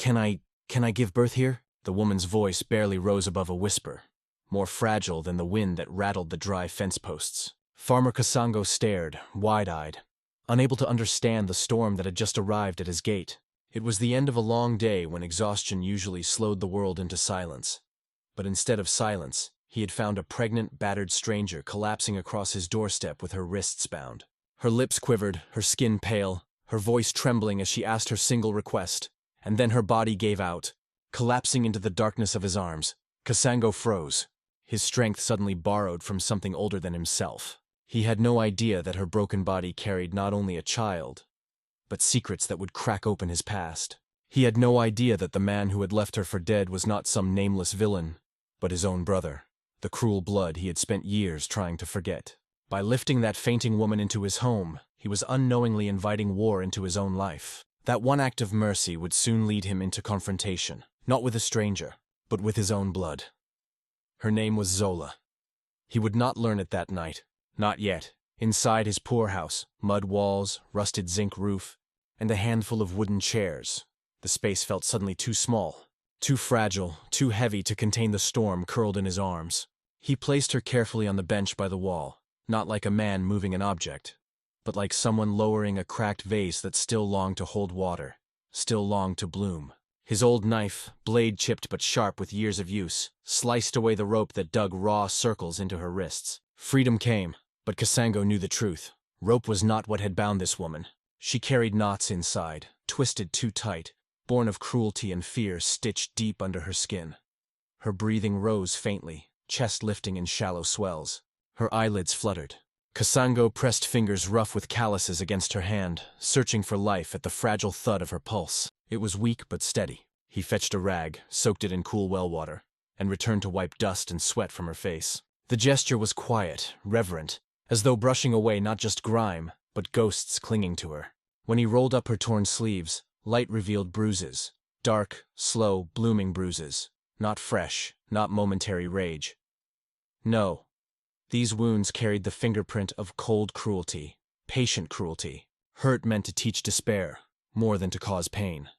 Can I give birth here?" The woman's voice barely rose above a whisper, more fragile than the wind that rattled the dry fence posts. Farmer Kasango stared, wide-eyed, unable to understand the storm that had just arrived at his gate. It was the end of a long day when exhaustion usually slowed the world into silence. But instead of silence, he had found a pregnant, battered stranger collapsing across his doorstep with her wrists bound. Her lips quivered, her skin pale, her voice trembling as she asked her single request, and then her body gave out, collapsing into the darkness of his arms. Kasango froze, his strength suddenly borrowed from something older than himself. He had no idea that her broken body carried not only a child, but secrets that would crack open his past. He had no idea that the man who had left her for dead was not some nameless villain, but his own brother, the cruel blood he had spent years trying to forget. By lifting that fainting woman into his home, he was unknowingly inviting war into his own life. That one act of mercy would soon lead him into confrontation, not with a stranger, but with his own blood. Her name was Zola. He would not learn it that night. Not yet. Inside his poor house, mud walls, rusted zinc roof, and a handful of wooden chairs, the space felt suddenly too small, too fragile, too heavy to contain the storm curled in his arms. He placed her carefully on the bench by the wall, not like a man moving an object, but like someone lowering a cracked vase that still longed to hold water, still longed to bloom. His old knife, blade chipped but sharp with years of use, sliced away the rope that dug raw circles into her wrists. Freedom came. But Kasango knew the truth. Rope was not what had bound this woman. She carried knots inside, twisted too tight, born of cruelty and fear stitched deep under her skin. Her breathing rose faintly, chest lifting in shallow swells. Her eyelids fluttered. Kasango pressed fingers rough with calluses against her hand, searching for life at the fragile thud of her pulse. It was weak but steady. He fetched a rag, soaked it in cool well water, and returned to wipe dust and sweat from her face. The gesture was quiet, reverent, as though brushing away not just grime, but ghosts clinging to her. When he rolled up her torn sleeves, light revealed bruises. Dark, slow, blooming bruises. Not fresh, not momentary rage. No. These wounds carried the fingerprint of cold cruelty, patient cruelty. Hurt meant to teach despair, more than to cause pain.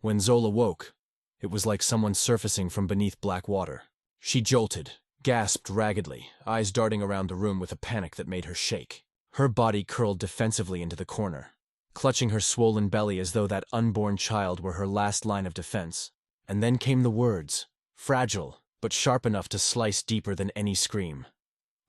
When Zola woke, it was like someone surfacing from beneath black water. She jolted, gasped raggedly, eyes darting around the room with a panic that made her shake. Her body curled defensively into the corner, clutching her swollen belly as though that unborn child were her last line of defense. And then came the words, fragile, but sharp enough to slice deeper than any scream.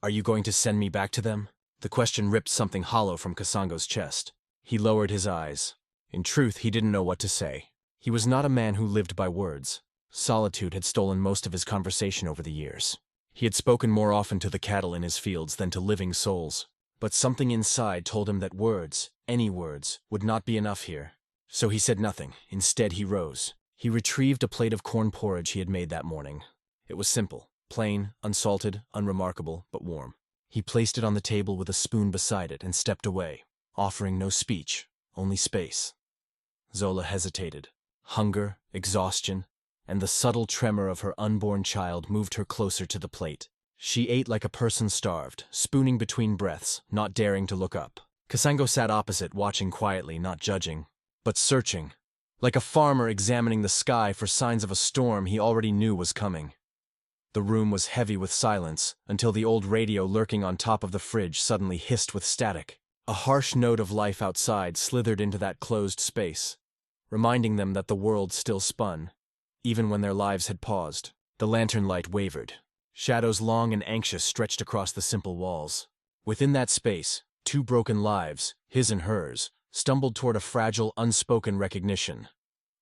"Are you going to send me back to them?" The question ripped something hollow from Kasango's chest. He lowered his eyes. In truth, he didn't know what to say. He was not a man who lived by words. Solitude had stolen most of his conversation over the years. He had spoken more often to the cattle in his fields than to living souls. But something inside told him that words, any words, would not be enough here. So he said nothing. Instead, he rose. He retrieved a plate of corn porridge he had made that morning. It was simple, plain, unsalted, unremarkable, but warm. He placed it on the table with a spoon beside it and stepped away, offering no speech, only space. Zola hesitated. Hunger, exhaustion, and the subtle tremor of her unborn child moved her closer to the plate. She ate like a person starved, spooning between breaths, not daring to look up. Kasango sat opposite, watching quietly, not judging, but searching, like a farmer examining the sky for signs of a storm he already knew was coming. The room was heavy with silence, until the old radio lurking on top of the fridge suddenly hissed with static. A harsh note of life outside slithered into that closed space, reminding them that the world still spun, even when their lives had paused. The lantern light wavered. Shadows long and anxious stretched across the simple walls. Within that space, two broken lives, his and hers, stumbled toward a fragile, unspoken recognition.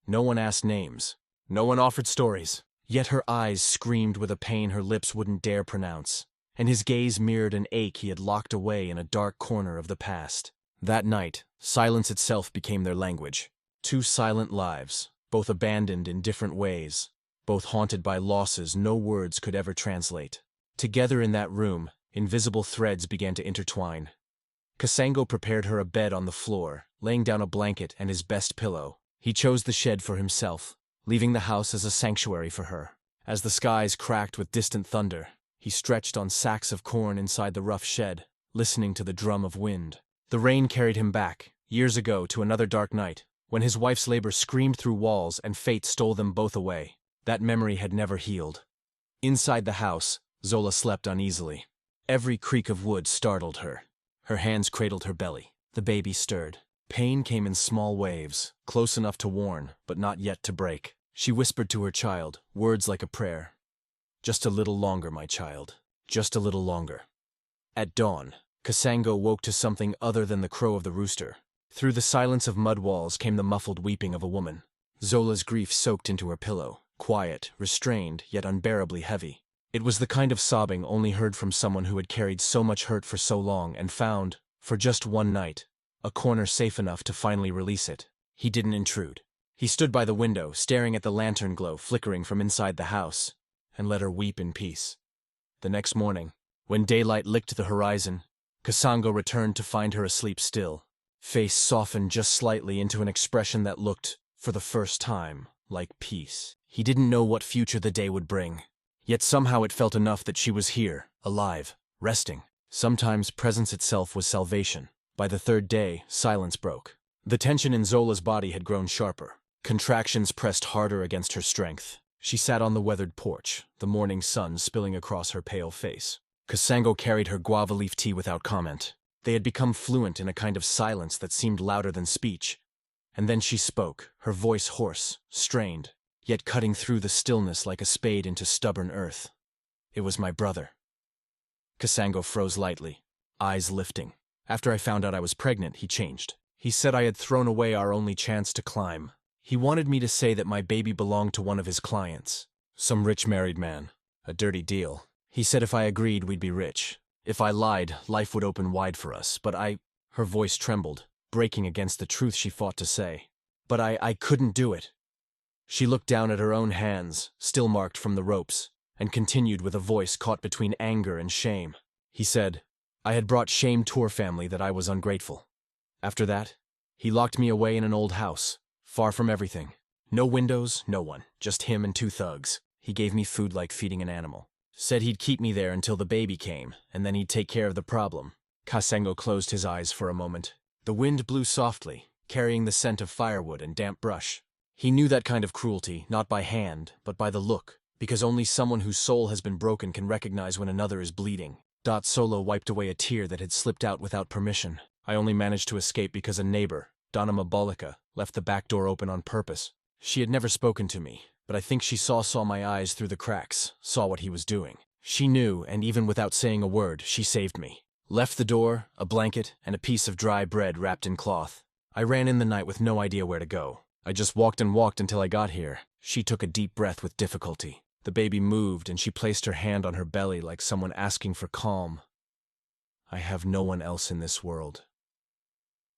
No one asked names. No one offered stories. Yet her eyes screamed with a pain her lips wouldn't dare pronounce, and his gaze mirrored an ache he had locked away in a dark corner of the past. That night, silence itself became their language. Two silent lives, both abandoned in different ways, both haunted by losses no words could ever translate. Together in that room, invisible threads began to intertwine. Kasango prepared her a bed on the floor, laying down a blanket and his best pillow. He chose the shed for himself, leaving the house as a sanctuary for her. As the skies cracked with distant thunder, he stretched on sacks of corn inside the rough shed, listening to the drum of wind. The rain carried him back, years ago, to another dark night, when his wife's labor screamed through walls and fate stole them both away. That memory had never healed. Inside the house, Zola slept uneasily. Every creak of wood startled her. Her hands cradled her belly. The baby stirred. Pain came in small waves, close enough to warn, but not yet to break. She whispered to her child, words like a prayer. "Just a little longer, my child. Just a little longer." At dawn, Kasango woke to something other than the crow of the rooster. Through the silence of mud walls came the muffled weeping of a woman. Zola's grief soaked into her pillow, quiet, restrained, yet unbearably heavy. It was the kind of sobbing only heard from someone who had carried so much hurt for so long and found, for just one night, a corner safe enough to finally release it. He didn't intrude. He stood by the window, staring at the lantern glow flickering from inside the house, and let her weep in peace. The next morning, when daylight licked the horizon, Kasango returned to find her asleep still. Face softened just slightly into an expression that looked, for the first time, like peace. He didn't know what future the day would bring, yet somehow it felt enough that she was here, alive, resting. Sometimes presence itself was salvation. By the third day, silence broke. The tension in Zola's body had grown sharper. Contractions pressed harder against her strength. She sat on the weathered porch, the morning sun spilling across her pale face. Kasango carried her guava leaf tea without comment. They had become fluent in a kind of silence that seemed louder than speech. And then she spoke, her voice hoarse, strained, yet cutting through the stillness like a spade into stubborn earth. "It was my brother." Kasango froze lightly, eyes lifting. "After I found out I was pregnant, he changed. He said I had thrown away our only chance to climb. He wanted me to say that my baby belonged to one of his clients. Some rich married man. A dirty deal. He said if I agreed, we'd be rich. If I lied, life would open wide for us, but I—" Her voice trembled, breaking against the truth she fought to say. "But I couldn't do it." She looked down at her own hands, still marked from the ropes, and continued with a voice caught between anger and shame. He said, "I had brought shame to our family that I was ungrateful. After that, he locked me away in an old house, far from everything. No windows, no one, just him and two thugs. He gave me food like feeding an animal. Said he'd keep me there until the baby came, and then he'd take care of the problem." Kasango closed his eyes for a moment. The wind blew softly, carrying the scent of firewood and damp brush. He knew that kind of cruelty, not by hand, but by the look, because only someone whose soul has been broken can recognize when another is bleeding. Solo wiped away a tear that had slipped out without permission. "I only managed to escape because a neighbor, Donna Mabolika, left the back door open on purpose. She had never spoken to me, but I think she saw my eyes through the cracks, saw what he was doing. She knew, and even without saying a word, she saved me. Left the door, a blanket, and a piece of dry bread wrapped in cloth. I ran in the night with no idea where to go. I just walked and walked until I got here." She took a deep breath with difficulty. The baby moved, and she placed her hand on her belly like someone asking for calm. "I have no one else in this world.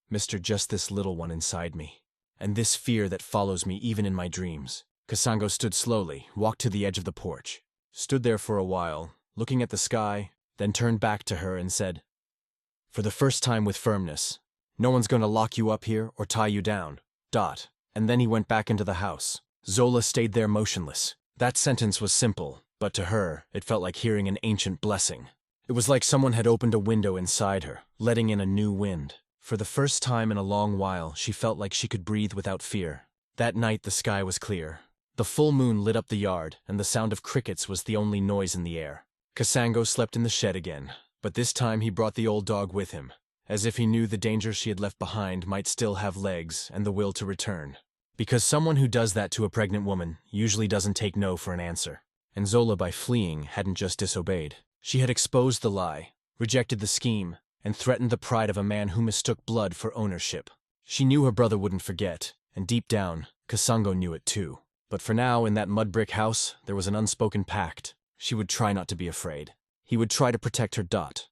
Mister, just this little one inside me. And this fear that follows me even in my dreams." Kasango stood slowly, walked to the edge of the porch, stood there for a while, looking at the sky, then turned back to her and said, "For the first time with firmness, no one's going to lock you up here or tie you down. Dot." And then he went back into the house. Zola stayed there motionless. That sentence was simple, but to her, it felt like hearing an ancient blessing. It was like someone had opened a window inside her, letting in a new wind. For the first time in a long while, she felt like she could breathe without fear. That night the sky was clear. The full moon lit up the yard, and the sound of crickets was the only noise in the air. Kasango slept in the shed again, but this time he brought the old dog with him, as if he knew the danger she had left behind might still have legs and the will to return. Because someone who does that to a pregnant woman usually doesn't take no for an answer. And Zola, by fleeing, hadn't just disobeyed. She had exposed the lie, rejected the scheme, and threatened the pride of a man who mistook blood for ownership. She knew her brother wouldn't forget, and deep down, Kasango knew it too. But for now, in that mud-brick house, there was an unspoken pact. She would try not to be afraid. He would try to protect her Dot.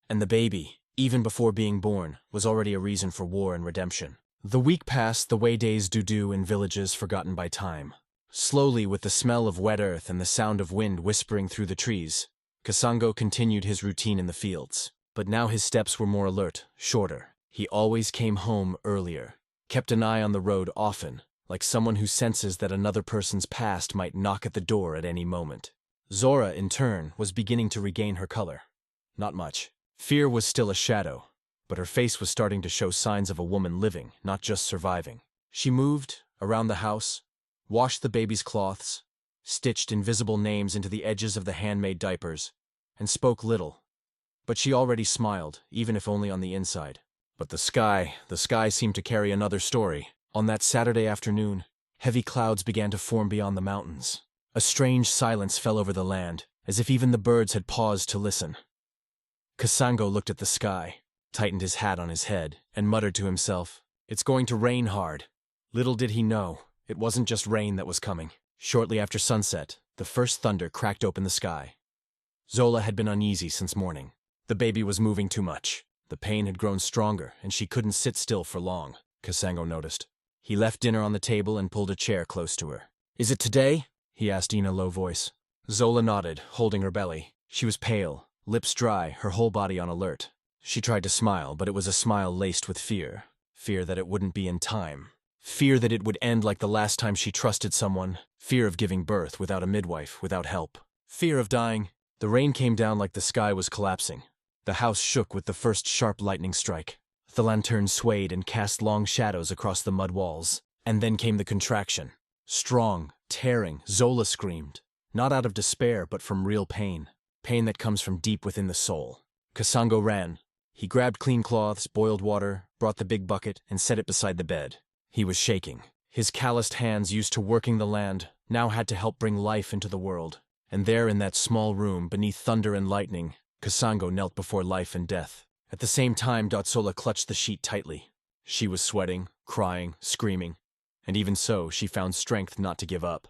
And the baby, even before being born, was already a reason for war and redemption. The week passed the way days do in villages forgotten by time. Slowly, with the smell of wet earth and the sound of wind whispering through the trees, Kasango continued his routine in the fields. But now his steps were more alert, shorter. He always came home earlier, kept an eye on the road often, like someone who senses that another person's past might knock at the door at any moment. Zora, in turn, was beginning to regain her color. Not much. Fear was still a shadow, but her face was starting to show signs of a woman living, not just surviving. She moved around the house, washed the baby's cloths, stitched invisible names into the edges of the handmade diapers, and spoke little. But she already smiled, even if only on the inside. But the sky seemed to carry another story. On that Saturday afternoon, heavy clouds began to form beyond the mountains. A strange silence fell over the land, as if even the birds had paused to listen. Kasango looked at the sky, tightened his hat on his head, and muttered to himself, "It's going to rain hard." Little did he know, it wasn't just rain that was coming. Shortly after sunset, the first thunder cracked open the sky. Zola had been uneasy since morning. The baby was moving too much. The pain had grown stronger, and she couldn't sit still for long, Kasango noticed. He left dinner on the table and pulled a chair close to her. "Is it today?" he asked in a low voice. Zola nodded, holding her belly. She was pale, lips dry, her whole body on alert. She tried to smile, but it was a smile laced with fear. Fear that it wouldn't be in time. Fear that it would end like the last time she trusted someone. Fear of giving birth without a midwife, without help. Fear of dying. The rain came down like the sky was collapsing. The house shook with the first sharp lightning strike. The lantern swayed and cast long shadows across the mud walls. And then came the contraction. Strong, tearing, Zola screamed. Not out of despair, but from real pain. Pain that comes from deep within the soul. Kasango ran. He grabbed clean cloths, boiled water, brought the big bucket, and set it beside the bed. He was shaking. His calloused hands, used to working the land, now had to help bring life into the world. And there in that small room, beneath thunder and lightning, Kasango knelt before life and death. At the same time, Dotsola clutched the sheet tightly. She was sweating, crying, screaming, and even so, she found strength not to give up.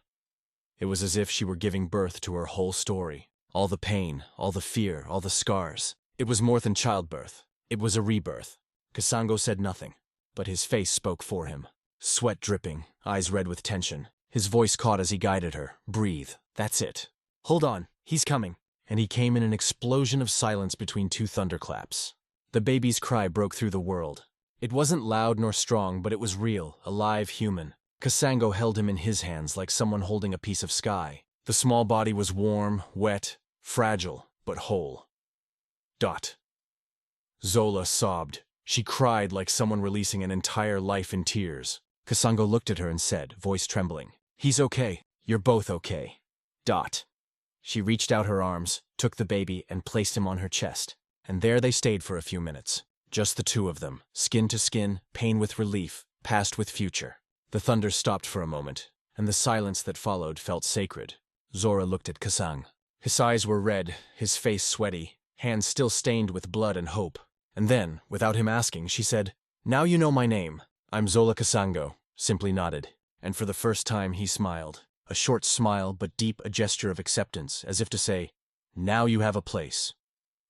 It was as if she were giving birth to her whole story. All the pain, all the fear, all the scars. It was more than childbirth. It was a rebirth. Kasango said nothing, but his face spoke for him. Sweat dripping, eyes red with tension. His voice caught as he guided her. "Breathe. That's it. Hold on. He's coming." And he came in an explosion of silence between two thunderclaps. The baby's cry broke through the world. It wasn't loud nor strong, but it was real, alive, human. Kasango held him in his hands like someone holding a piece of sky. The small body was warm, wet, fragile, but whole. Dot. Zola sobbed. She cried like someone releasing an entire life in tears. Kasango looked at her and said, voice trembling, "He's okay. You're both okay." Dot. She reached out her arms, took the baby, and placed him on her chest. And there they stayed for a few minutes. Just the two of them, skin to skin, pain with relief, past with future. The thunder stopped for a moment, and the silence that followed felt sacred. Zora looked at Kasang. His eyes were red, his face sweaty, hands still stained with blood and hope. And then, without him asking, she said, "Now you know my name. I'm Zola Kasango," simply nodded. And for the first time he smiled. A short smile, but deep, a gesture of acceptance, as if to say, "Now you have a place."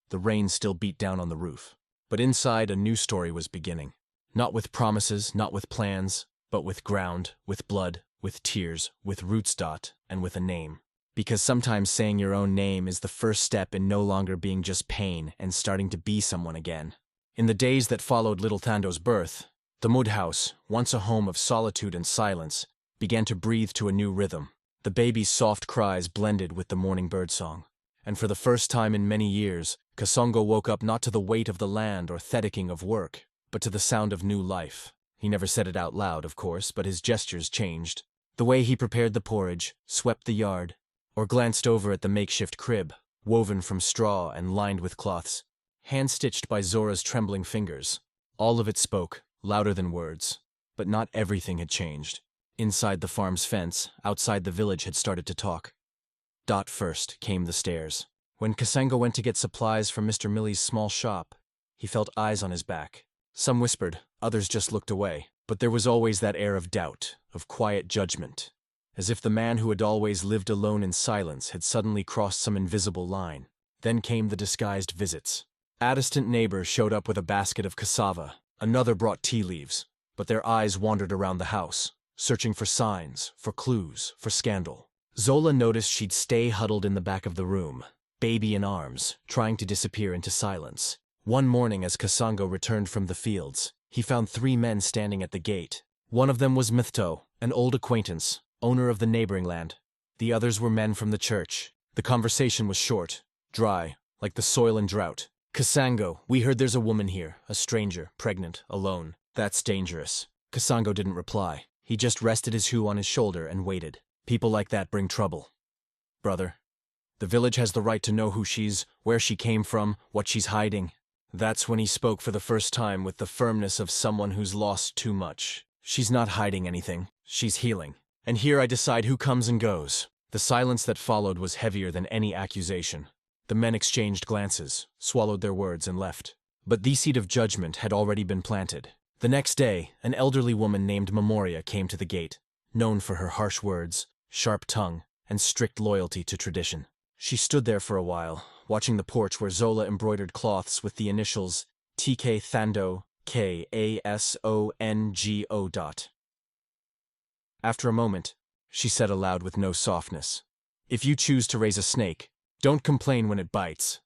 The rain still beat down on the roof. But inside, a new story was beginning. Not with promises, not with plans, but with ground, with blood, with tears, with roots, Dot, and with a name. Because sometimes saying your own name is the first step in no longer being just pain and starting to be someone again. In the days that followed little Thando's birth, the mud house, once a home of solitude and silence, began to breathe to a new rhythm. The baby's soft cries blended with the morning birdsong. And for the first time in many years, Kasongo woke up not to the weight of the land or theticking of work, but to the sound of new life. He never said it out loud, of course, but his gestures changed. The way he prepared the porridge, swept the yard, or glanced over at the makeshift crib, woven from straw and lined with cloths, hand-stitched by Zora's trembling fingers. All of it spoke, louder than words. But not everything had changed. Inside the farm's fence, outside the village had started to talk. Dot first came the stairs. When Kasango went to get supplies from Mr. Millie's small shop, he felt eyes on his back. Some whispered, others just looked away. But there was always that air of doubt, of quiet judgment, as if the man who had always lived alone in silence had suddenly crossed some invisible line. Then came the disguised visits. A distant neighbor showed up with a basket of cassava. Another brought tea leaves. But their eyes wandered around the house, searching for signs, for clues, for scandal. Zola noticed she'd stay huddled in the back of the room, baby in arms, trying to disappear into silence. One morning as Kasango returned from the fields, he found 3 men standing at the gate. One of them was Mithto, an old acquaintance, owner of the neighboring land. The others were men from the church. The conversation was short, dry, like the soil in drought. "Kasango, we heard there's a woman here, a stranger, pregnant, alone. That's dangerous." Kasango didn't reply. He just rested his hoe on his shoulder and waited. People like that bring trouble. Brother, the village has the right to know who she's, where she came from, what she's hiding. That's when he spoke for the first time with the firmness of someone who's lost too much. She's not hiding anything. She's healing. And here I decide who comes and goes. The silence that followed was heavier than any accusation. The men exchanged glances, swallowed their words, and left. But the seed of judgment had already been planted. The next day, an elderly woman named Memoria came to the gate, known for her harsh words, sharp tongue, and strict loyalty to tradition. She stood there for a while, watching the porch where Zola embroidered cloths with the initials TK Thando KASONGO. After a moment, she said aloud with no softness, "If you choose to raise a snake, don't complain when it bites."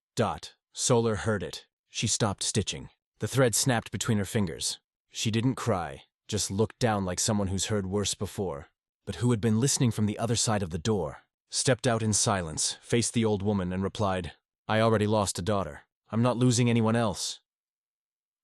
Solar heard it. She stopped stitching. The thread snapped between her fingers. She didn't cry, just looked down like someone who's heard worse before, but who had been listening from the other side of the door. Stepped out in silence, faced the old woman, and replied, "I already lost a daughter. I'm not losing anyone else."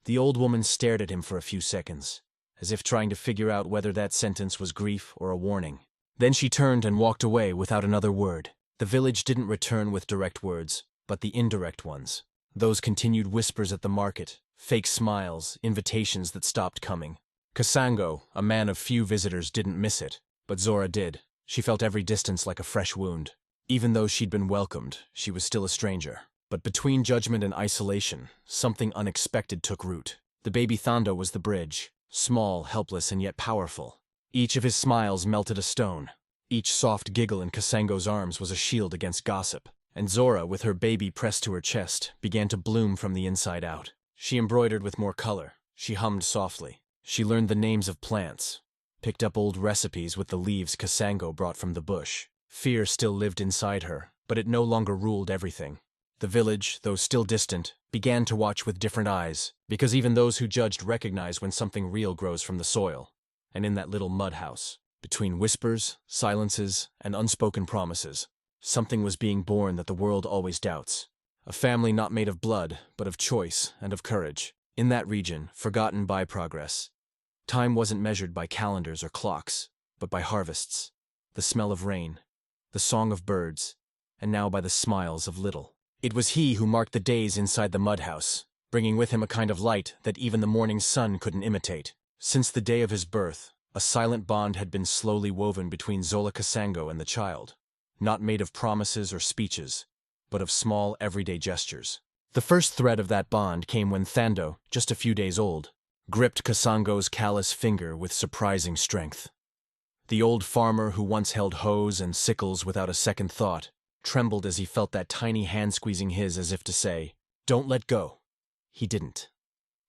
The old woman stared at him for a few seconds, as if trying to figure out whether that sentence was grief or a warning. Then she turned and walked away without another word. The village didn't return with direct words, but the indirect ones. Those continued whispers at the market, fake smiles, invitations that stopped coming. Kasango, a man of few visitors, didn't miss it, but Zora did. She felt every distance like a fresh wound. Even though she'd been welcomed, she was still a stranger. But between judgment and isolation, something unexpected took root. The baby Thando was the bridge, small, helpless, and yet powerful. Each of his smiles melted a stone. Each soft giggle in Kasango's arms was a shield against gossip. And Zora, with her baby pressed to her chest, began to bloom from the inside out. She embroidered with more color. She hummed softly. She learned the names of plants, picked up old recipes with the leaves Kasango brought from the bush. Fear still lived inside her, but it no longer ruled everything. The village, though still distant, began to watch with different eyes, because even those who judged recognized when something real grows from the soil. And in that little mud house, between whispers, silences, and unspoken promises, something was being born that the world always doubts. A family not made of blood, but of choice and of courage. In that region, forgotten by progress. Time wasn't measured by calendars or clocks, but by harvests, the smell of rain, the song of birds, and now by the smiles of little. It was he who marked the days inside the mud house, bringing with him a kind of light that even the morning sun couldn't imitate. Since the day of his birth, a silent bond had been slowly woven between Zola Kasango and the child. Not made of promises or speeches, but of small, everyday gestures. The first thread of that bond came when Thando, just a few days old, gripped Kasango's callous finger with surprising strength. The old farmer who once held hoes and sickles without a second thought trembled as he felt that tiny hand squeezing his as if to say, "Don't let go." He didn't.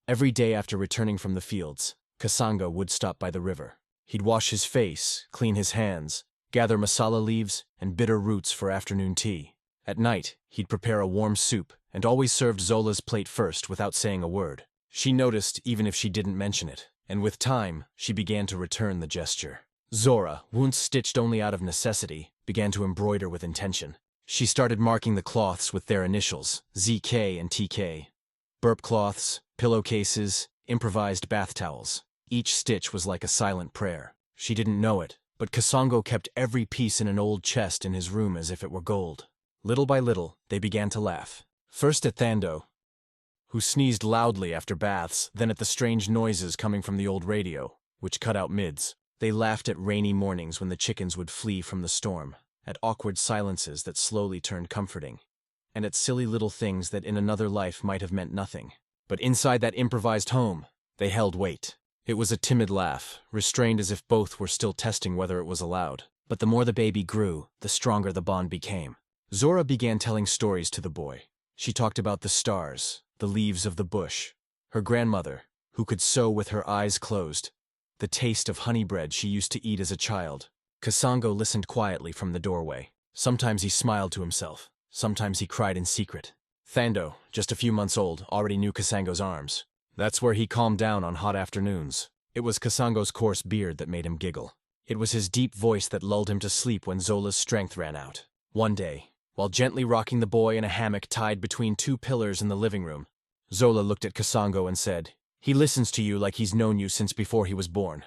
Every day after returning from the fields, Kasango would stop by the river. He'd wash his face, clean his hands, gather masala leaves and bitter roots for afternoon tea. At night, he'd prepare a warm soup and always served Zola's plate first without saying a word. She noticed even if she didn't mention it, and with time, she began to return the gesture. Zora, once stitched only out of necessity, began to embroider with intention. She started marking the cloths with their initials, ZK and TK. Burp cloths, pillowcases, improvised bath towels. Each stitch was like a silent prayer. She didn't know it, but Kasango kept every piece in an old chest in his room as if it were gold. Little by little, they began to laugh. First at Thando, who sneezed loudly after baths, then at the strange noises coming from the old radio, which cut out mids. They laughed at rainy mornings when the chickens would flee from the storm, at awkward silences that slowly turned comforting, and at silly little things that in another life might have meant nothing. But inside that improvised home, they held weight. It was a timid laugh, restrained as if both were still testing whether it was allowed. But the more the baby grew, the stronger the bond became. Zora began telling stories to the boy. She talked about the stars, the leaves of the bush, her grandmother, who could sew with her eyes closed, the taste of honey bread she used to eat as a child. Kasango listened quietly from the doorway. Sometimes he smiled to himself, sometimes he cried in secret. Thando, just a few months old, already knew Kasango's arms. That's where he calmed down on hot afternoons. It was Kasango's coarse beard that made him giggle. It was his deep voice that lulled him to sleep when Zola's strength ran out. One day, while gently rocking the boy in a hammock tied between two pillars in the living room, Zola looked at Kasango and said, "He listens to you like he's known you since before he was born."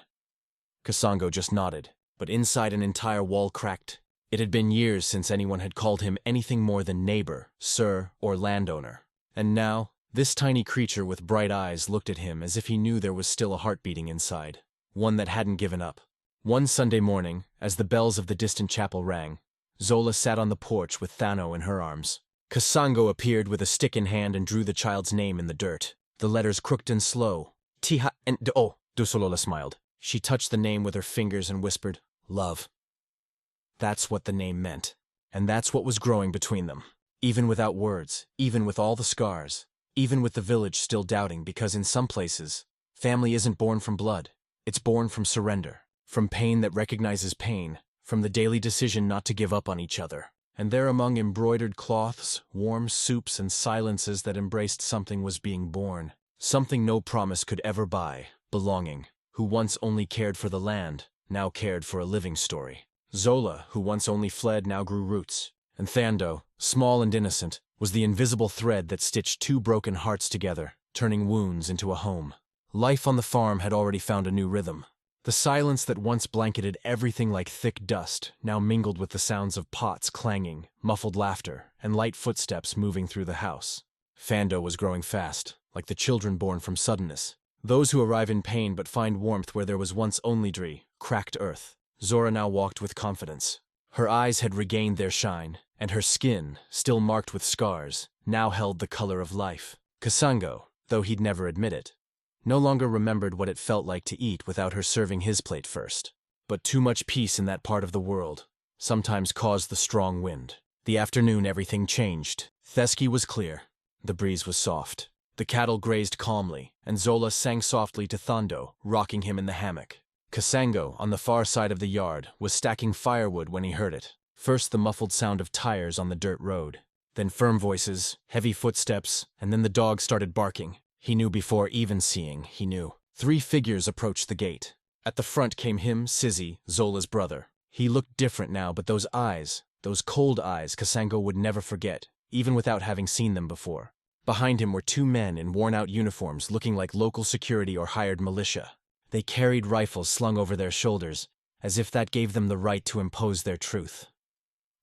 Kasango just nodded, but inside an entire wall cracked. It had been years since anyone had called him anything more than neighbor, sir, or landowner. And now, this tiny creature with bright eyes looked at him as if he knew there was still a heart beating inside, one that hadn't given up. One Sunday morning, as the bells of the distant chapel rang, Zola sat on the porch with Thano in her arms. Kasango appeared with a stick in hand and drew the child's name in the dirt, the letters crooked and slow. Tiha and oh, Dusolola smiled. She touched the name with her fingers and whispered, "Love." That's what the name meant. And that's what was growing between them. Even without words, even with all the scars, even with the village still doubting, because in some places, family isn't born from blood. It's born from surrender, from pain that recognizes pain, from the daily decision not to give up on each other. And there among embroidered cloths, warm soups, and silences that embraced something was being born. Something no promise could ever buy, belonging, who once only cared for the land, now cared for a living story. Zola, who once only fled, now grew roots. And Thando, small and innocent, was the invisible thread that stitched two broken hearts together, turning wounds into a home. Life on the farm had already found a new rhythm. The silence that once blanketed everything like thick dust now mingled with the sounds of pots clanging, muffled laughter, and light footsteps moving through the house. Thando was growing fast, like the children born from suddenness. Those who arrive in pain but find warmth where there was once only cracked earth. Zora now walked with confidence. Her eyes had regained their shine, and her skin, still marked with scars, now held the color of life. Kasango, though he'd never admit it, no longer remembered what it felt like to eat without her serving his plate first. But too much peace in that part of the world sometimes caused the strong wind. The afternoon everything changed. Theski was clear. The breeze was soft. The cattle grazed calmly, and Zola sang softly to Thando, rocking him in the hammock. Kasango, on the far side of the yard, was stacking firewood when he heard it. First the muffled sound of tires on the dirt road, then firm voices, heavy footsteps, and then the dog started barking. He knew before even seeing, he knew. 3 figures approached the gate. At the front came him, Sizzy, Zola's brother. He looked different now, but those eyes, those cold eyes, Kasango would never forget, even without having seen them before. Behind him were 2 men in worn-out uniforms looking like local security or hired militia. They carried rifles slung over their shoulders, as if that gave them the right to impose their truth.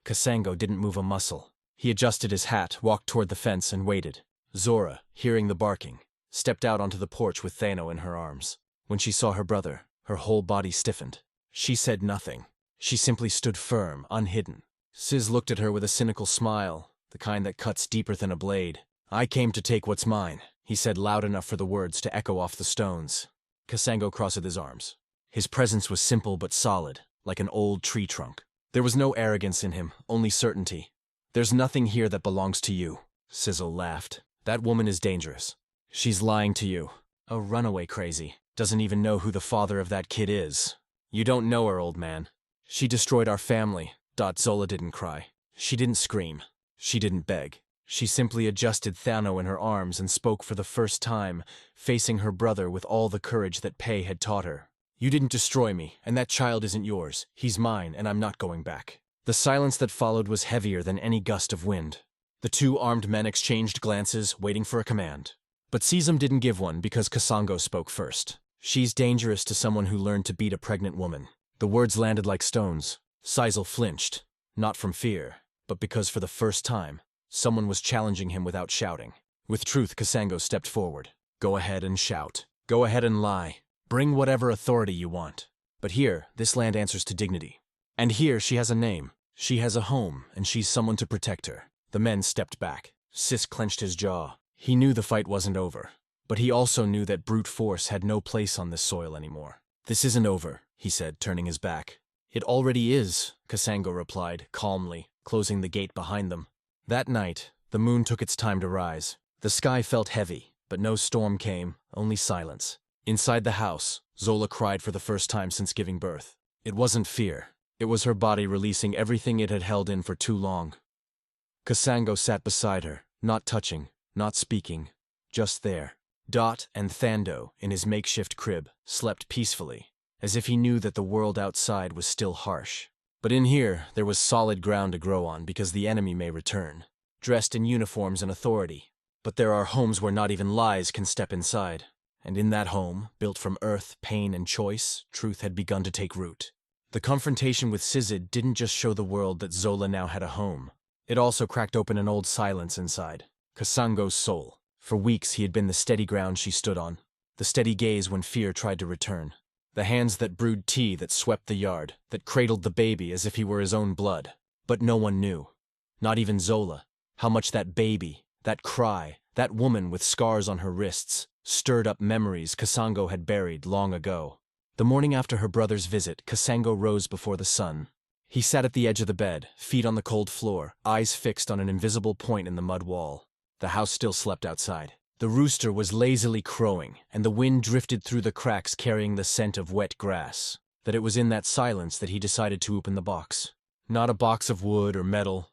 Kasango didn't move a muscle. He adjusted his hat, walked toward the fence, and waited. Zora, hearing the barking, stepped out onto the porch with Thano in her arms. When she saw her brother, her whole body stiffened. She said nothing. She simply stood firm, unhidden. Sis looked at her with a cynical smile, the kind that cuts deeper than a blade. "I came to take what's mine," he said loud enough for the words to echo off the stones. Kasango crossed his arms. His presence was simple but solid, like an old tree trunk. There was no arrogance in him, only certainty. "There's nothing here that belongs to you," Sizzle laughed. "That woman is dangerous. She's lying to you. A runaway crazy. Doesn't even know who the father of that kid is. You don't know her, old man. She destroyed our family." Zola didn't cry. She didn't scream. She didn't beg. She simply adjusted Thano in her arms and spoke for the first time, facing her brother with all the courage that Pei had taught her. "You didn't destroy me, and that child isn't yours. He's mine, and I'm not going back." The silence that followed was heavier than any gust of wind. The 2 armed men exchanged glances, waiting for a command. But Sesam didn't give one because Kasango spoke first. "She's dangerous to someone who learned to beat a pregnant woman." The words landed like stones. Sizel flinched, not from fear, but because for the first time, someone was challenging him without shouting. With truth, Kasango stepped forward. "Go ahead and shout. Go ahead and lie. Bring whatever authority you want. But here, this land answers to dignity. And here she has a name. She has a home, and she's someone to protect her." The men stepped back. Sis clenched his jaw. He knew the fight wasn't over, but he also knew that brute force had no place on this soil anymore. "This isn't over," he said, turning his back. "It already is," Kasango replied, calmly, closing the gate behind them. That night, the moon took its time to rise. The sky felt heavy, but no storm came, only silence. Inside the house, Zola cried for the first time since giving birth. It wasn't fear. It was her body releasing everything it had held in for too long. Kasango sat beside her, not touching, not speaking, just there. And Thando, in his makeshift crib, slept peacefully, as if he knew that the world outside was still harsh. But in here, there was solid ground to grow on because the enemy may return, dressed in uniforms and authority. But there are homes where not even lies can step inside. And in that home, built from earth, pain, and choice, truth had begun to take root. The confrontation with Sizid didn't just show the world that Zola now had a home. It also cracked open an old silence inside, Kasango's soul. For weeks he had been the steady ground she stood on, the steady gaze when fear tried to return, the hands that brewed tea that swept the yard, that cradled the baby as if he were his own blood. But no one knew, not even Zola, how much that baby, that cry, that woman with scars on her wrists, stirred up memories Kasango had buried long ago. The morning after her brother's visit, Kasango rose before the sun. He sat at the edge of the bed, feet on the cold floor, eyes fixed on an invisible point in the mud wall. The house still slept outside. The rooster was lazily crowing, and the wind drifted through the cracks carrying the scent of wet grass. That it was in that silence that he decided to open the box. Not a box of wood or metal,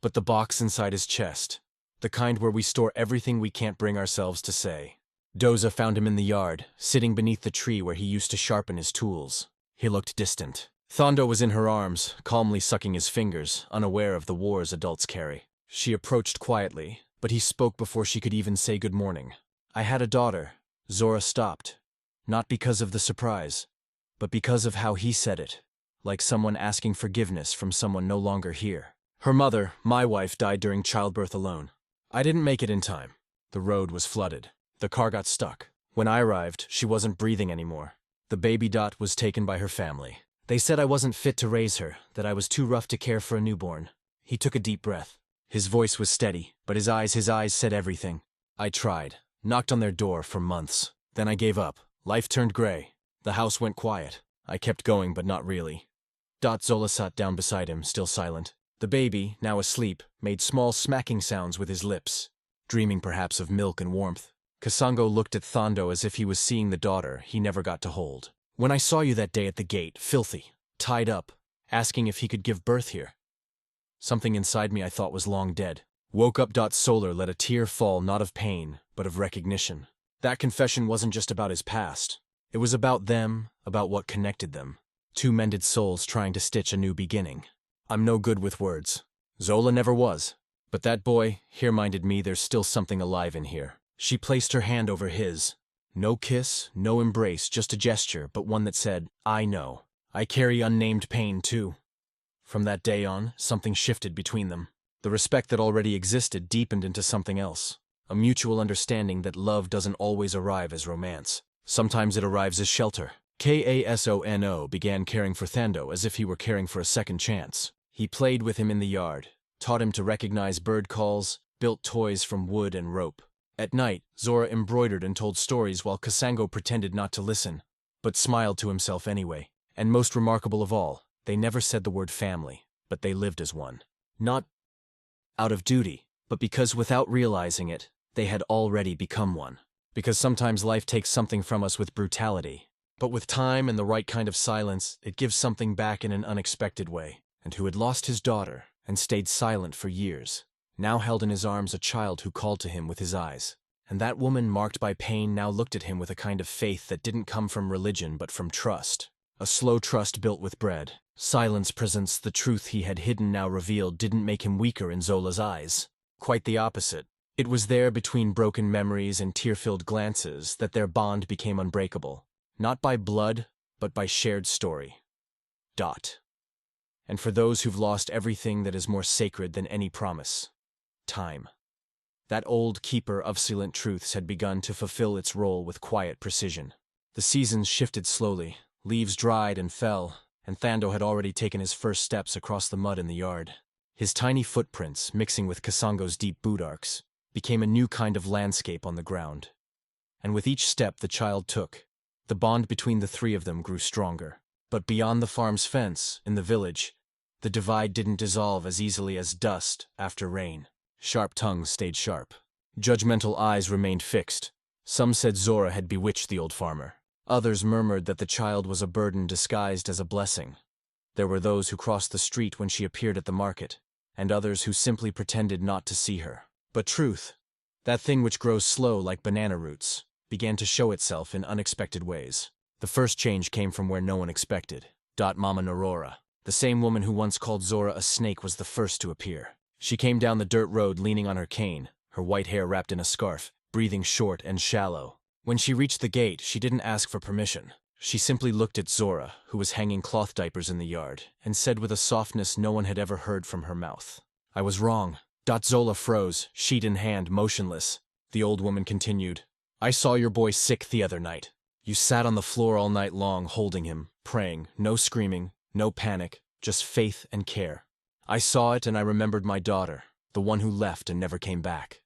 but the box inside his chest. The kind where we store everything we can't bring ourselves to say. Doza found him in the yard, sitting beneath the tree where he used to sharpen his tools. He looked distant. Thondo was in her arms, calmly sucking his fingers, unaware of the wars adults carry. She approached quietly, but he spoke before she could even say good morning. I had a daughter. Zora stopped. Not because of the surprise, but because of how he said it, like someone asking forgiveness from someone no longer here. Her mother, my wife, died during childbirth alone. I didn't make it in time. The road was flooded. The car got stuck. When I arrived, she wasn't breathing anymore. The baby Dot was taken by her family. They said I wasn't fit to raise her, that I was too rough to care for a newborn. He took a deep breath. His voice was steady, but his eyes said everything. I tried, knocked on their door for months. Then I gave up. Life turned gray. The house went quiet. I kept going, but not really. Zola sat down beside him, still silent. The baby, now asleep, made small smacking sounds with his lips, dreaming perhaps of milk and warmth. Kasango looked at Thondo as if he was seeing the daughter he never got to hold. When I saw you that day at the gate, filthy, tied up, asking if he could give birth here. Something inside me I thought was long dead. Woke up. Solar let a tear fall, not of pain, but of recognition. That confession wasn't just about his past. It was about them, about what connected them. Two mended souls trying to stitch a new beginning. I'm no good with words. Zola never was. But that boy here reminded me there's still something alive in here. She placed her hand over his. No kiss, no embrace, just a gesture, but one that said, I know. I carry unnamed pain too. From that day on, something shifted between them. The respect that already existed deepened into something else. A mutual understanding that love doesn't always arrive as romance. Sometimes it arrives as shelter. Kasono began caring for Thando as if he were caring for a second chance. He played with him in the yard, taught him to recognize bird calls, built toys from wood and rope. At night, Zora embroidered and told stories while Kasango pretended not to listen, but smiled to himself anyway. And most remarkable of all, they never said the word family, but they lived as one. Not out of duty, but because without realizing it, they had already become one. Because sometimes life takes something from us with brutality, but with time and the right kind of silence, it gives something back in an unexpected way. And who had lost his daughter and stayed silent for years, now held in his arms a child who called to him with his eyes. And that woman, marked by pain, now looked at him with a kind of faith that didn't come from religion but from trust. A slow trust built with bread. Silence presents the truth he had hidden now revealed didn't make him weaker in Zola's eyes. Quite the opposite. It was there between broken memories and tear-filled glances that their bond became unbreakable. Not by blood, but by shared story. And for those who've lost everything that is more sacred than any promise. Time. That old keeper of silent truths had begun to fulfill its role with quiet precision. The seasons shifted slowly, leaves dried and fell, and Thando had already taken his first steps across the mud in the yard. His tiny footprints, mixing with Kasango's deep boot arcs, became a new kind of landscape on the ground. And with each step the child took, the bond between the three of them grew stronger. But beyond the farm's fence, in the village, the divide didn't dissolve as easily as dust after rain. Sharp tongues stayed sharp. Judgmental eyes remained fixed. Some said Zora had bewitched the old farmer. Others murmured that the child was a burden disguised as a blessing. There were those who crossed the street when she appeared at the market, and others who simply pretended not to see her. But truth, that thing which grows slow like banana roots, began to show itself in unexpected ways. The first change came from where no one expected. Mama Narora, the same woman who once called Zora a snake, was the first to appear. She came down the dirt road leaning on her cane, her white hair wrapped in a scarf, breathing short and shallow. When she reached the gate, she didn't ask for permission. She simply looked at Zora, who was hanging cloth diapers in the yard, and said with a softness no one had ever heard from her mouth, "I was wrong." Zola froze, sheet in hand, motionless. The old woman continued, "I saw your boy sick the other night. You sat on the floor all night long holding him, praying, no screaming, no panic, just faith and care. I saw it and I remembered my daughter, the one who left and never came back."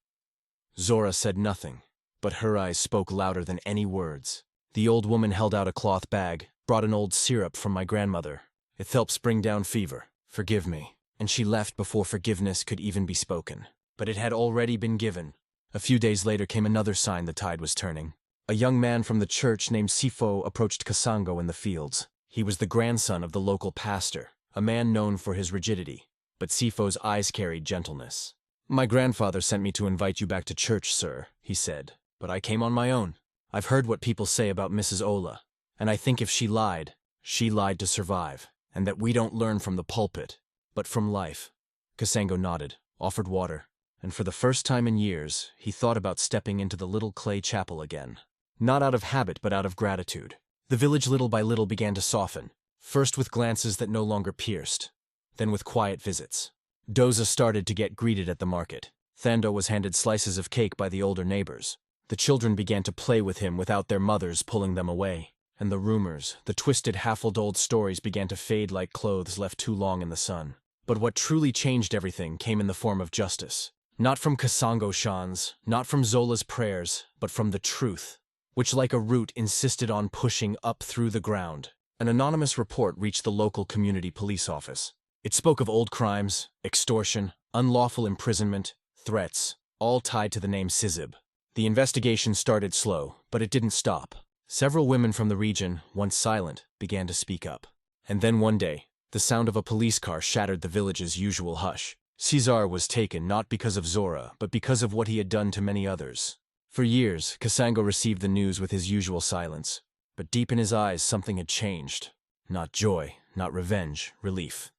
Zora said nothing, but her eyes spoke louder than any words. The old woman held out a cloth bag, brought an old syrup from my grandmother. "It helps bring down fever. Forgive me." And she left before forgiveness could even be spoken. But it had already been given. A few days later came another sign the tide was turning. A young man from the church named Sifo approached Kasango in the fields. He was the grandson of the local pastor, a man known for his rigidity, but Sifo's eyes carried gentleness. "My grandfather sent me to invite you back to church, sir," he said, "but I came on my own. I've heard what people say about Mrs. Ola, and I think if she lied to survive, and that we don't learn from the pulpit, but from life." Kasango nodded, offered water, and for the first time in years, he thought about stepping into the little clay chapel again. Not out of habit, but out of gratitude. The village little by little began to soften, first with glances that no longer pierced, then with quiet visits. Doza started to get greeted at the market. Thando was handed slices of cake by the older neighbors. The children began to play with him without their mothers pulling them away. And the rumors, the twisted, half-old stories began to fade like clothes left too long in the sun. But what truly changed everything came in the form of justice. Not from Kasango Shan's, not from Zola's prayers, but from the truth, which like a root insisted on pushing up through the ground. An anonymous report reached the local community police office. It spoke of old crimes, extortion, unlawful imprisonment, threats, all tied to the name Sizib. The investigation started slow, but it didn't stop. Several women from the region, once silent, began to speak up. And then one day, the sound of a police car shattered the village's usual hush. Cesar was taken not because of Zora, but because of what he had done to many others. For years, Kasango received the news with his usual silence. But deep in his eyes, something had changed. Not joy, not revenge, relief.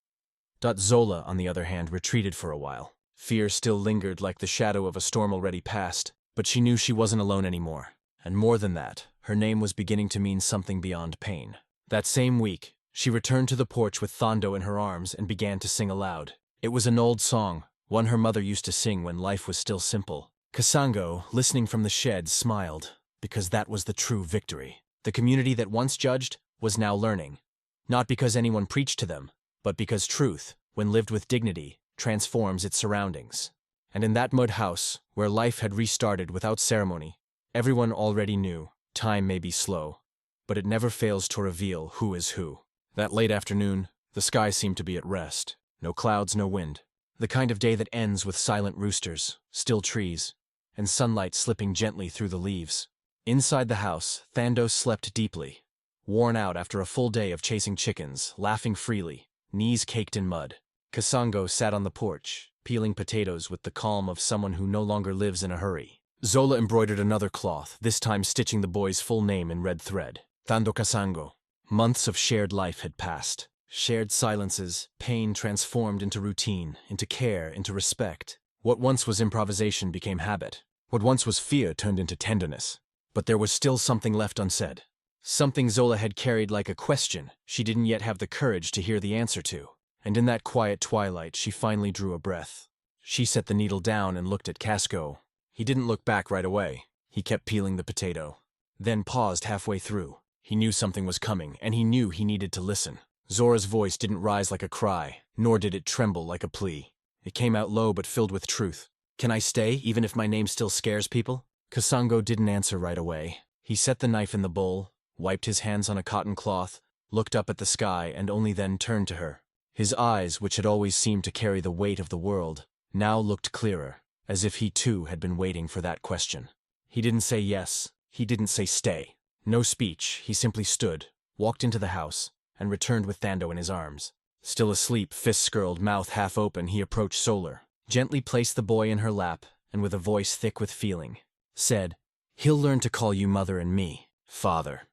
Zola, on the other hand, retreated for a while. Fear still lingered like the shadow of a storm already past, but she knew she wasn't alone anymore. And more than that, her name was beginning to mean something beyond pain. That same week, she returned to the porch with Thando in her arms and began to sing aloud. It was an old song, one her mother used to sing when life was still simple. Kasango, listening from the shed, smiled, because that was the true victory. The community that once judged was now learning. Not because anyone preached to them, but because truth, when lived with dignity, transforms its surroundings. And in that mud house, where life had restarted without ceremony, everyone already knew, time may be slow, but it never fails to reveal who is who. That late afternoon, the sky seemed to be at rest. No clouds, no wind. The kind of day that ends with silent roosters, still trees, and sunlight slipping gently through the leaves. Inside the house, Thando slept deeply, worn out after a full day of chasing chickens, laughing freely, knees caked in mud. Kasango sat on the porch, peeling potatoes with the calm of someone who no longer lives in a hurry. Zola embroidered another cloth, this time stitching the boy's full name in red thread. Thando Kasango. Months of shared life had passed. Shared silences, pain transformed into routine, into care, into respect. What once was improvisation became habit. What once was fear turned into tenderness. But there was still something left unsaid. Something Zola had carried like a question she didn't yet have the courage to hear the answer to. And in that quiet twilight, she finally drew a breath. She set the needle down and looked at Casco. He didn't look back right away. He kept peeling the potato. Then paused halfway through. He knew something was coming, and he knew he needed to listen. Zora's voice didn't rise like a cry, nor did it tremble like a plea. It came out low but filled with truth. "Can I stay, even if my name still scares people?" Kasango didn't answer right away. He set the knife in the bowl, wiped his hands on a cotton cloth, looked up at the sky, and only then turned to her. His eyes, which had always seemed to carry the weight of the world, now looked clearer, as if he too had been waiting for that question. He didn't say yes, he didn't say stay. No speech, he simply stood, walked into the house, and returned with Thando in his arms. Still asleep, fists curled, mouth half open, he approached Solar, gently placed the boy in her lap, and with a voice thick with feeling, said, "He'll learn to call you mother and me, father."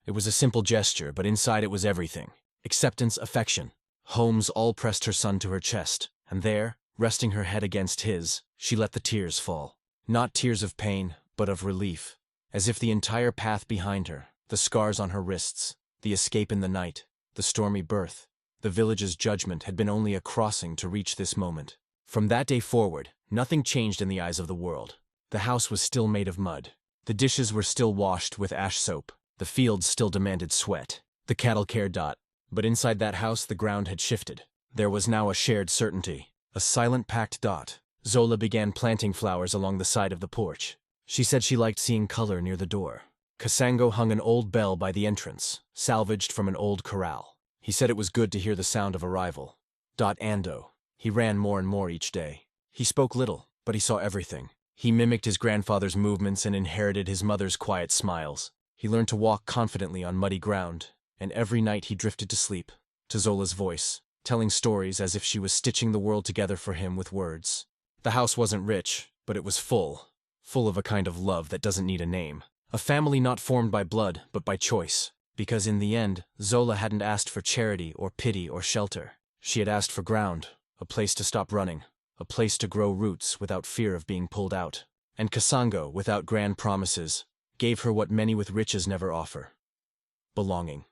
It was a simple gesture, but inside it was everything. Acceptance, affection. Holmes all pressed her son to her chest, and there, resting her head against his, she let the tears fall. Not tears of pain, but of relief. as if the entire path behind her, the scars on her wrists, the escape in the night, the stormy birth, the village's judgment had been only a crossing to reach this moment. From that day forward, nothing changed in the eyes of the world. The house was still made of mud. The dishes were still washed with ash soap. The fields still demanded sweat. The cattle cared. But inside that house the ground had shifted. There was now a shared certainty, a silent pact. Zola began planting flowers along the side of the porch. She said she liked seeing color near the door. Kasango hung an old bell by the entrance, salvaged from an old corral. He said it was good to hear the sound of arrival. Ando. He ran more and more each day. He spoke little, but he saw everything. He mimicked his grandfather's movements and inherited his mother's quiet smiles. He learned to walk confidently on muddy ground, and every night he drifted to sleep, to Zola's voice, telling stories as if she was stitching the world together for him with words. The house wasn't rich, but it was full of a kind of love that doesn't need a name. A family not formed by blood, but by choice. Because in the end, Zola hadn't asked for charity or pity or shelter. She had asked for ground, a place to stop running, a place to grow roots without fear of being pulled out. And Kasango, without grand promises, gave her what many with riches never offer: belonging.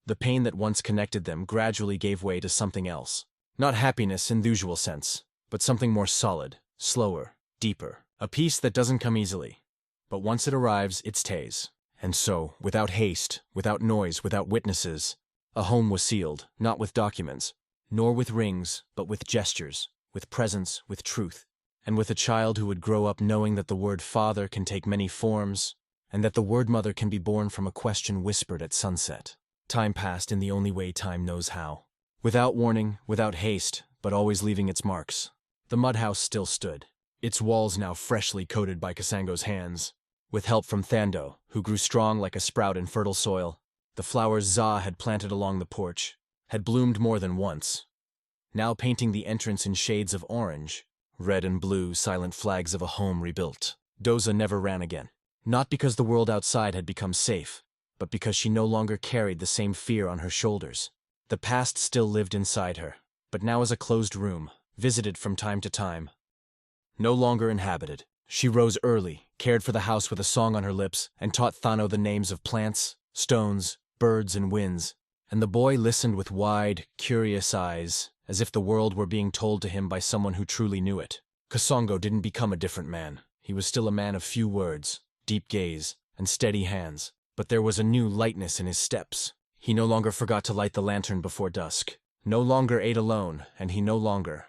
The pain that once connected them gradually gave way to something else. Not happiness in the usual sense, but something more solid, slower, deeper. A peace that doesn't come easily. But once it arrives, it stays. And so, without haste, without noise, without witnesses, a home was sealed, not with documents, nor with rings, but with gestures, with presence, with truth, and with a child who would grow up knowing that the word father can take many forms, and that the word mother can be born from a question whispered at sunset. Time passed in the only way time knows how. Without warning, without haste, but always leaving its marks. The mud house still stood, its walls now freshly coated by Kasango's hands. With help from Thando, who grew strong like a sprout in fertile soil, the flowers Za had planted along the porch had bloomed more than once, now painting the entrance in shades of orange, red and blue, silent flags of a home rebuilt. Doza never ran again. Not because the world outside had become safe, but because she no longer carried the same fear on her shoulders. The past still lived inside her, but now as a closed room, visited from time to time. No longer inhabited. She rose early, cared for the house with a song on her lips, and taught Thano the names of plants, stones, birds, and winds. And the boy listened with wide, curious eyes, as if the world were being told to him by someone who truly knew it. Kasongo didn't become a different man. He was still a man of few words, deep gaze, and steady hands. But there was a new lightness in his steps. He no longer forgot to light the lantern before dusk, no longer ate alone, and he no longer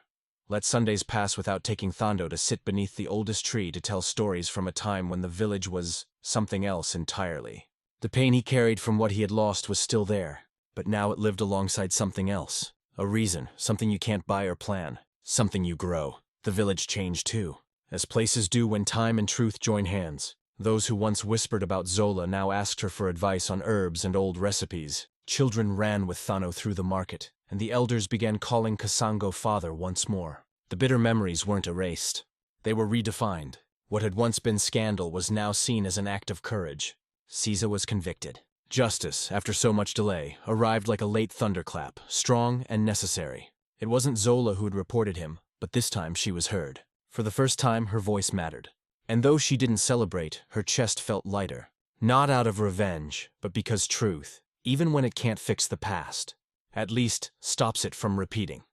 let Sundays pass without taking Thando to sit beneath the oldest tree to tell stories from a time when the village was something else entirely. The pain he carried from what he had lost was still there, but now it lived alongside something else. A reason, something you can't buy or plan, something you grow. The village changed too, as places do when time and truth join hands. Those who once whispered about Zola now asked her for advice on herbs and old recipes. Children ran with Thano through the market, and the elders began calling Kasango father once more. The bitter memories weren't erased. They were redefined. What had once been scandal was now seen as an act of courage. Caesar was convicted. Justice, after so much delay, arrived like a late thunderclap, strong and necessary. It wasn't Zola who had reported him, but this time she was heard. For the first time, her voice mattered. And though she didn't celebrate, her chest felt lighter. Not out of revenge, but because truth, even when it can't fix the past, at least stops it from repeating.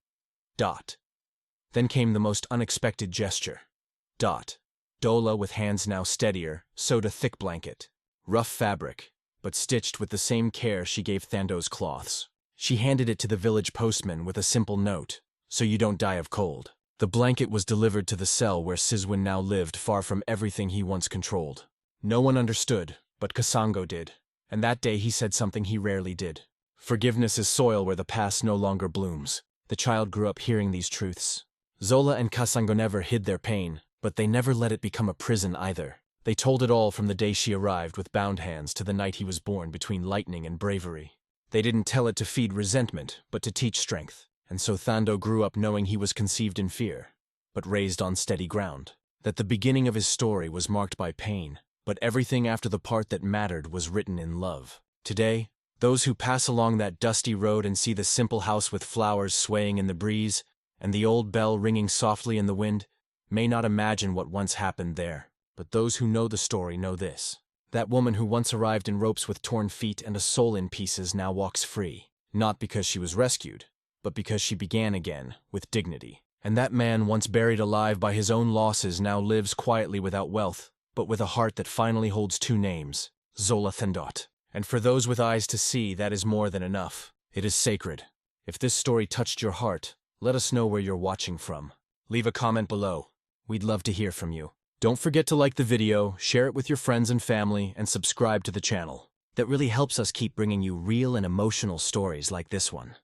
Then came the most unexpected gesture. Dola, with hands now steadier, sewed a thick blanket. Rough fabric, but stitched with the same care she gave Thando's cloths. She handed it to the village postman with a simple note: "So you don't die of cold." The blanket was delivered to the cell where Sizwin now lived, far from everything he once controlled. No one understood, but Kasango did. And that day he said something he rarely did. Forgiveness is soil where the past no longer blooms. The child grew up hearing these truths. Zola and Kasango never hid their pain, but they never let it become a prison either. They told it all from the day she arrived with bound hands to the night he was born between lightning and bravery. They didn't tell it to feed resentment, but to teach strength. And so Thando grew up knowing he was conceived in fear, but raised on steady ground. That the beginning of his story was marked by pain, but everything after the part that mattered was written in love. Today, those who pass along that dusty road and see the simple house with flowers swaying in the breeze, and the old bell ringing softly in the wind, may not imagine what once happened there. But those who know the story know this. That woman who once arrived in ropes with torn feet and a soul in pieces now walks free, not because she was rescued, but because she began again, with dignity. And that man, once buried alive by his own losses, now lives quietly without wealth, but with a heart that finally holds two names, Zola Thendot. And for those with eyes to see, that is more than enough. It is sacred. If this story touched your heart, let us know where you're watching from. Leave a comment below. We'd love to hear from you. Don't forget to like the video, share it with your friends and family, and subscribe to the channel. That really helps us keep bringing you real and emotional stories like this one.